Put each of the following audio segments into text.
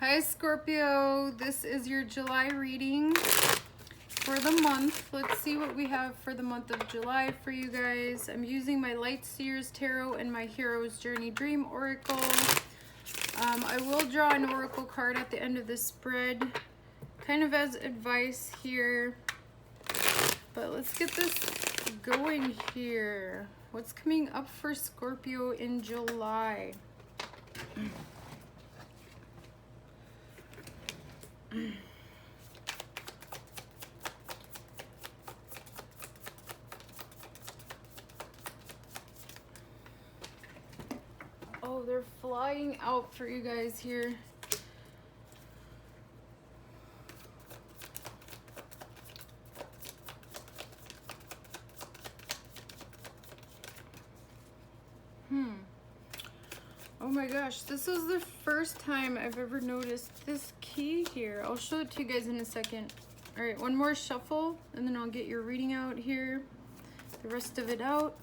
Hi Scorpio, this is your July reading for the month. Let's see what we have for the month of July for you guys. I'm using my Light Seers Tarot and my Hero's Journey Dream Oracle. I will draw an oracle card at the end of this spread, kind of as advice here. But let's get this going here. What's coming up for Scorpio in July? Oh, they're flying out for you guys here. Oh my gosh, this is the first time I've ever noticed this key here. I'll show it to you guys in a second. All right, one more shuffle and then I'll get your reading out here. The rest of it out.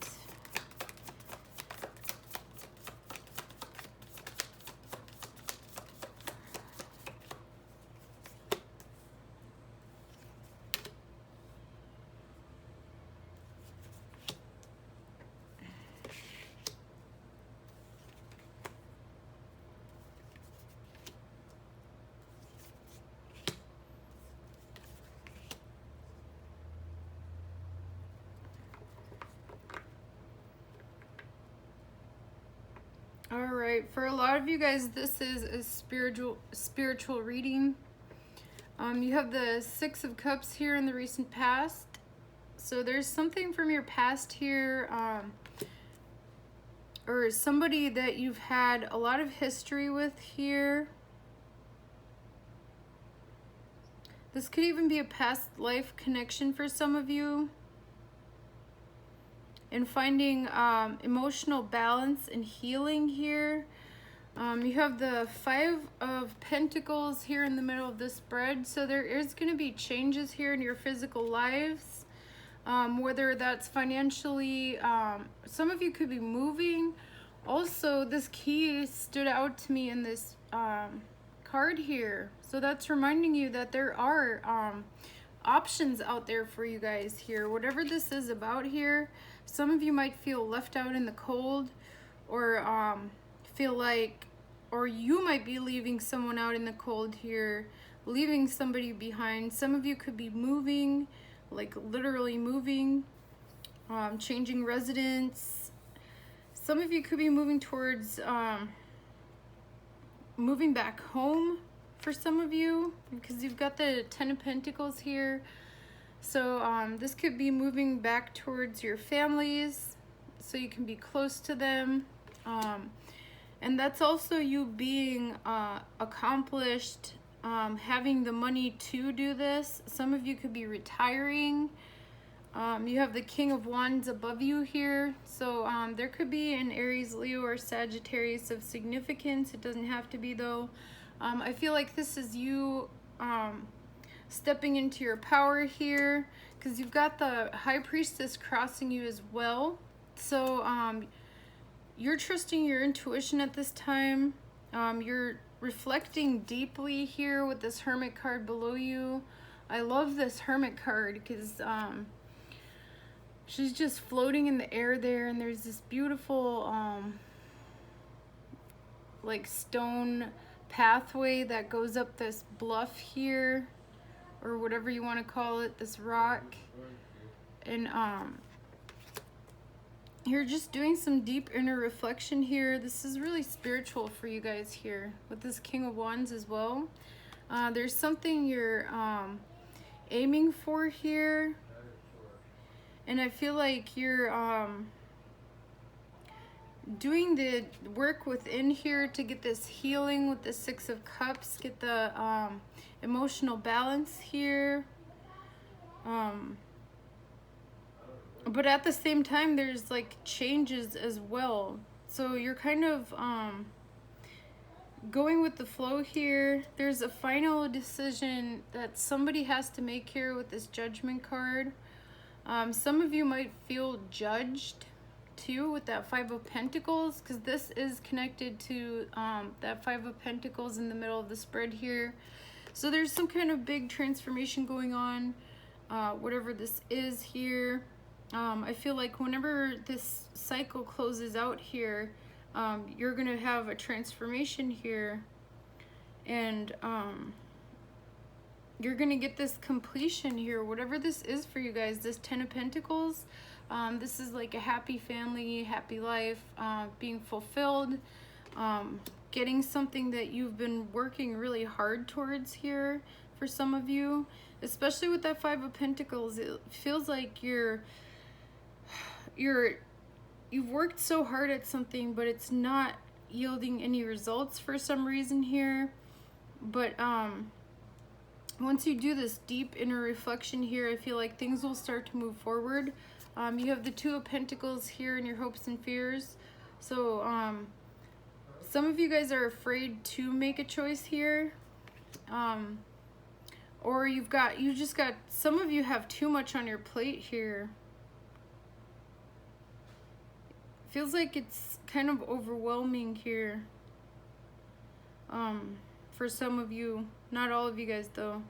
All right, for a lot of you guys, this is a spiritual reading. You have the Six of Cups here in the recent past. So there's something from your past here, or somebody that you've had a lot of history with here. This could even be a past life connection for some of you. And finding emotional balance and healing here. You have the Five of Pentacles here in the middle of this spread. So there is going to be changes here in your physical lives. Whether that's financially, some of you could be moving. Also, this key stood out to me in this card here. So that's reminding you that there are options out there for you guys here. Whatever this is about here, some of you might feel left out in the cold, or feel like, or you might be leaving someone out in the cold here, leaving somebody behind. Some of you could be moving, like literally moving, changing residence. Some of you could be moving towards moving back home for some of you, because you've got the Ten of Pentacles here. So this could be moving back towards your families so you can be close to them. And that's also you being accomplished, having the money to do this. Some of you could be retiring. You have the King of Wands above you here. So there could be an Aries, Leo, or Sagittarius of significance. It doesn't have to be though. I feel like this is you stepping into your power here, because you've got the High Priestess crossing you as well. So you're trusting your intuition at this time. You're reflecting deeply here with this Hermit card below you. I love this Hermit card because she's just floating in the air there, and there's this beautiful like stone pathway that goes up this bluff here, or whatever you want to call it, this rock. And you're just doing some deep inner reflection here. This is really spiritual for you guys here with this King of Wands as well. There's something you're aiming for here, and I feel like you're doing the work within here to get this healing with the Six of Cups, get the emotional balance here. But at the same time, there's like changes as well. So you're kind of going with the flow here. There's a final decision that somebody has to make here with this Judgment card. Some of you might feel judged too with that Five of Pentacles, because this is connected to that Five of Pentacles in the middle of the spread here. So there's some kind of big transformation going on, whatever this is here. I feel like whenever this cycle closes out here, you're going to have a transformation here, and you're going to get this completion here, whatever this is for you guys. This Ten of Pentacles, this is like a happy family, happy life, being fulfilled, getting something that you've been working really hard towards here for some of you, especially with that Five of Pentacles. It feels like you've worked so hard at something, but it's not yielding any results for some reason here. But once you do this deep inner reflection here, I feel like things will start to move forward. You have the Two of Pentacles here in your hopes and fears. So some of you guys are afraid to make a choice here. Or some of you have too much on your plate here. Feels like it's kind of overwhelming here. For some of you, not all of you guys though,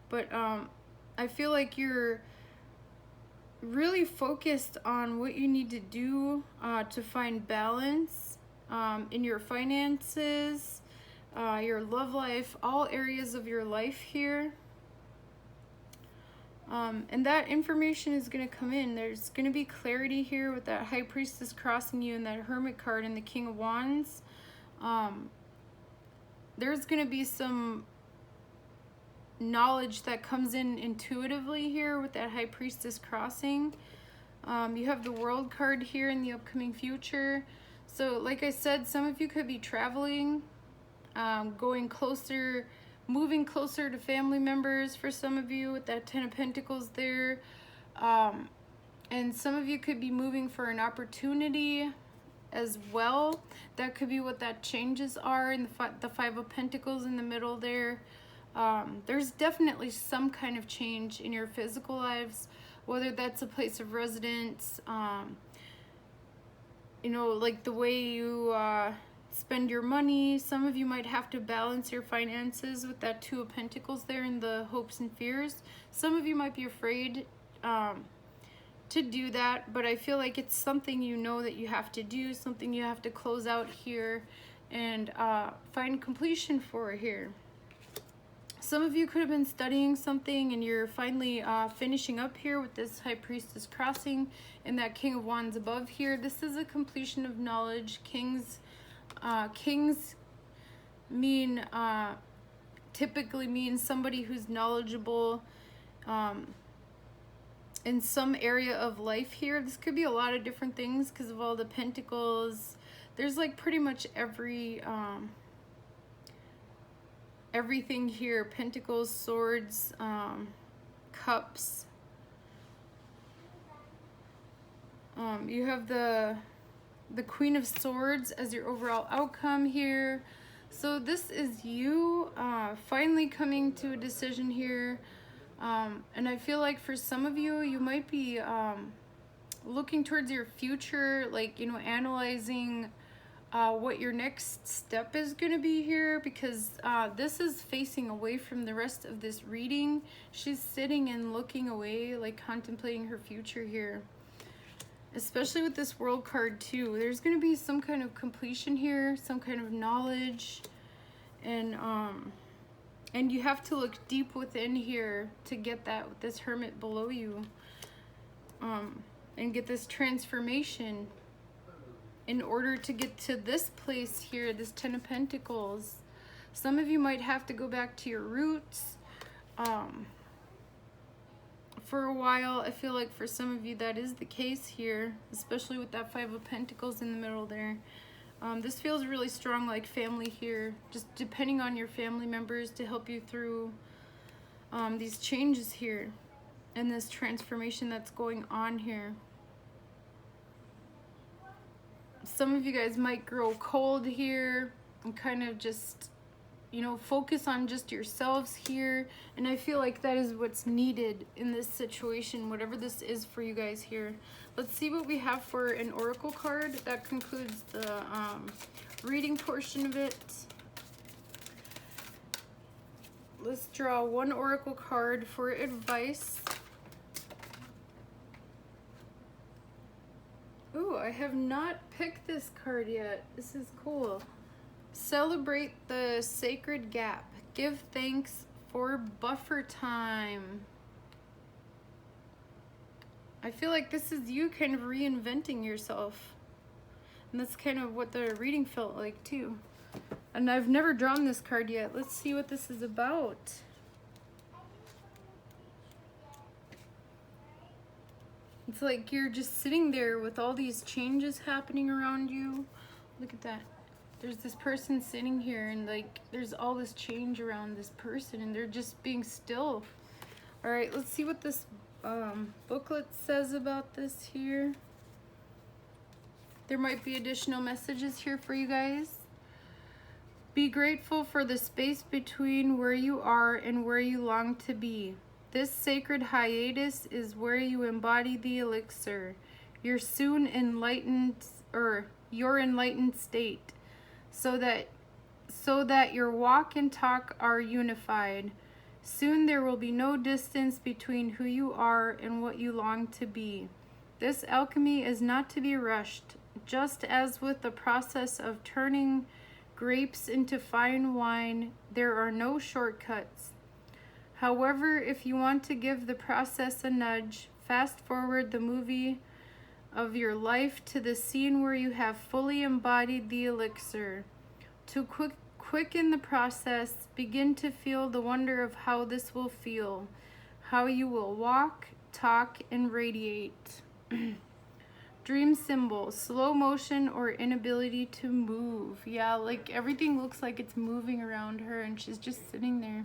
but I feel like you're really focused on what you need to do to find balance in your finances, your love life, all areas of your life here. And that information is going to come in. There's going to be clarity here with that High Priestess crossing you and that Hermit card and the King of Wands. There's going to be some knowledge that comes in intuitively here with that High Priestess crossing. You have the World card here in the upcoming future. So like I said, some of you could be traveling, going closer, moving closer to family members for some of you with that Ten of Pentacles there. And some of you could be moving for an opportunity as well. That could be what that changes are in the Five of Pentacles in the middle there. There's definitely some kind of change in your physical lives, whether that's a place of residence, you know, like the way you spend your money. Some of you might have to balance your finances with that Two of Pentacles there in the hopes and fears. Some of you might be afraid to do that, but I feel like it's something you know that you have to do, something you have to close out here and find completion for here. Some of you could have been studying something and you're finally finishing up here with this High Priestess crossing and that King of Wands above here. This is a completion of knowledge. Kings typically mean somebody who's knowledgeable in some area of life here. This could be a lot of different things because of all the pentacles. There's like pretty much everything here. Pentacles, swords, cups. You have the Queen of Swords as your overall outcome here. So this is you finally coming to a decision here. And I feel like for some of you, you might be looking towards your future, like, you know, analyzing what your next step is going to be here, because this is facing away from the rest of this reading. She's sitting and looking away, like contemplating her future here. Especially with this World card too. There's going to be some kind of completion here, some kind of knowledge, and you have to look deep within here to get that with this Hermit below you, and get this transformation in order to get to this place here, this Ten of Pentacles. Some of you might have to go back to your roots for a while. I feel like for some of you that is the case here, especially with that Five of Pentacles in the middle there. This feels really strong, like family here, just depending on your family members to help you through these changes here and this transformation that's going on here. Some of you guys might grow cold here and kind of just you know, focus on just yourselves here. And I feel like that is what's needed in this situation, whatever this is for you guys here. Let's see what we have for an oracle card. That concludes the reading portion of it. Let's draw one oracle card for advice. Ooh, I have not picked this card yet. This is cool. Celebrate the sacred gap. Give thanks for buffer time. I feel like this is you kind of reinventing yourself. And that's kind of what the reading felt like too. And I've never drawn this card yet. Let's see what this is about. It's like you're just sitting there with all these changes happening around you. Look at that. There's this person sitting here and like there's all this change around this person and they're just being still. All right, let's see what this booklet says about this here. There might be additional messages here for you guys. Be grateful for the space between where you are and where you long to be. This sacred hiatus is where you embody the elixir, your soon enlightened, or your enlightened state, so that your walk and talk are unified. Soon there will be no distance between who you are and what you long to be. This alchemy is not to be rushed, just as with the process of turning grapes into fine wine, there are no shortcuts. However, if you want to give the process a nudge, fast forward the movie of your life to the scene where you have fully embodied the elixir. To quicken the process, begin to feel the wonder of how this will feel, how you will walk, talk, and radiate. Dream symbol, slow motion or inability to move. Yeah, like everything looks like it's moving around her and she's just sitting there.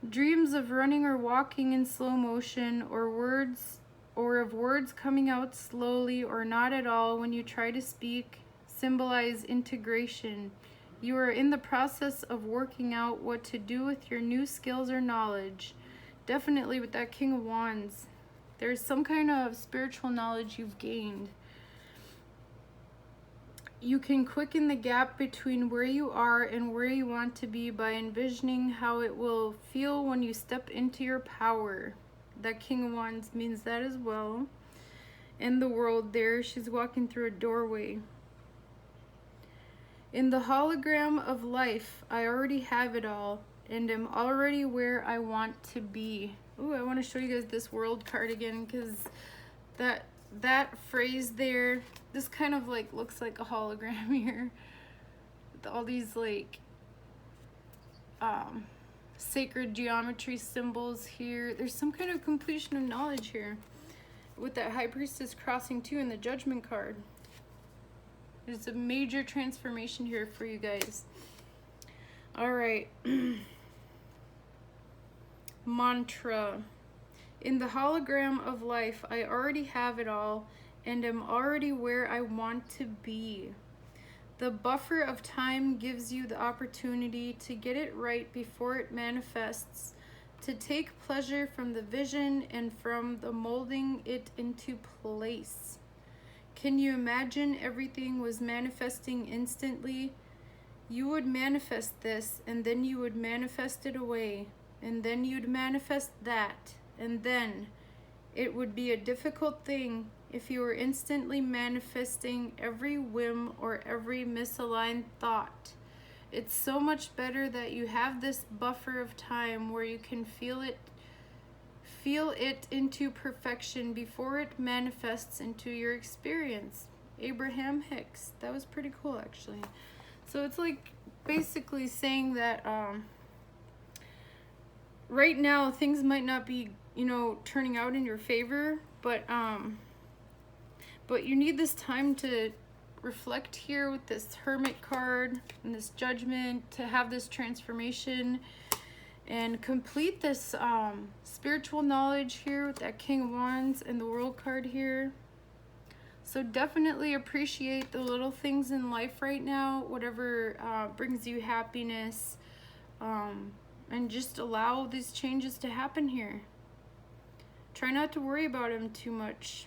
Dreams of running or walking in slow motion, or of words coming out slowly or not at all when you try to speak, symbolize integration. You are in the process of working out what to do with your new skills or knowledge. Definitely with that King of Wands. There's some kind of spiritual knowledge you've gained. You can quicken the gap between where you are and where you want to be by envisioning how it will feel when you step into your power. That King of Wands means that as well. In the world there, she's walking through a doorway. In the hologram of life, I already have it all and am already where I want to be. Ooh, I want to show you guys this world card again because that phrase there, this kind of like looks like a hologram here. With all these like sacred geometry symbols here. There's some kind of completion of knowledge here with that High Priestess crossing too in the Judgment card. There's a major transformation here for you guys. All right. Mantra. In the hologram of life, I already have it all and am already where I want to be. The buffer of time gives you the opportunity to get it right before it manifests, to take pleasure from the vision and from the molding it into place. Can you imagine everything was manifesting instantly? You would manifest this, and then you would manifest it away, and then you'd manifest that, and then it would be a difficult thing if you were instantly manifesting every whim or every misaligned thought. It's so much better that you have this buffer of time where you can feel it into perfection before it manifests into your experience. Abraham Hicks. That was pretty cool, actually. So it's like basically saying that right now things might not be, you know, turning out in your favor, but you need this time to reflect here with this Hermit card and this Judgment to have this transformation and complete this spiritual knowledge here with that King of Wands and the World card here. So definitely appreciate the little things in life right now, whatever brings you happiness, and just allow these changes to happen here. Try not to worry about them too much.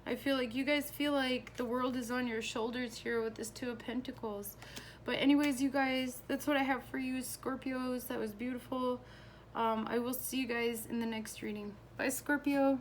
I feel like you guys feel like the world is on your shoulders here with this Two of Pentacles. But anyways, you guys, that's what I have for you, Scorpios. That was beautiful. I will see you guys in the next reading. Bye, Scorpio.